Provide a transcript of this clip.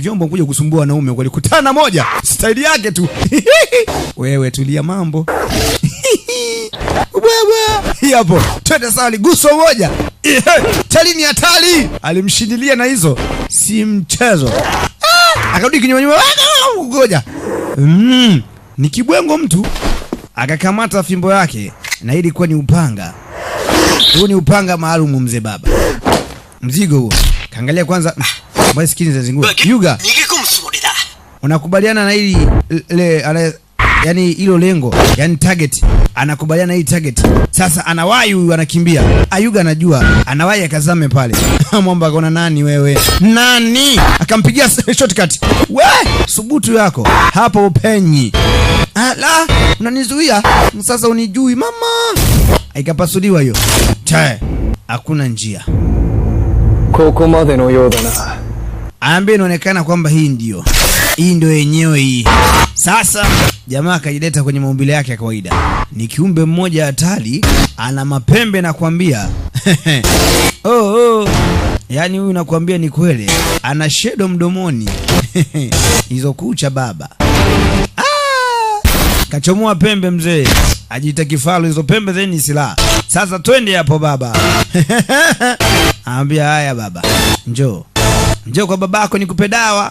vyombo kuja kusumbua wanaume, walikutana moja staili yake tu. Wewe tulia mambo. Baba hapo twende sawa, liguso moja tali ni hatari, alimshindilia na hizo si mchezo. Akarudi kinyuma nyuma, ngoja ni kibwengo mtu akakamata fimbo yake, na ilikuwa ni upanga. Huo ni upanga maalum mzee baba. Mzigo huo kaangalia kwanza, basi skini za zingua. Yuga, unakubaliana na hili yani hilo lengo, yani target, anakubaliana hii target. Sasa anawahi huyu anakimbia. Ayuga anajua, anawahi akazame pale. Mwamba akaona nani wewe? Nani? Akampigia shortcut. We, subutu yako. Hapo upenyi. La, unanizuia. Sasa unijui mama. Ikapasuliwa hiyo. Chae, hakuna njia. Koko made no yo da na. Ambe inaonekana kwamba hii ndio yenyewe hii. Sasa jamaa akajileta kwenye maumbile yake ya kawaida. Ni kiumbe mmoja hatari, ana mapembe na kuambia. Yaani huyu nakwambia ni kweli. Ana shedo mdomoni. Hizo kucha baba. Kachomoa pembe mzee. Ajiita kifaru, hizo pembe zeni silaha. Sasa twende hapo baba. Ambia haya baba. Njoo kwa babako nikupe dawa.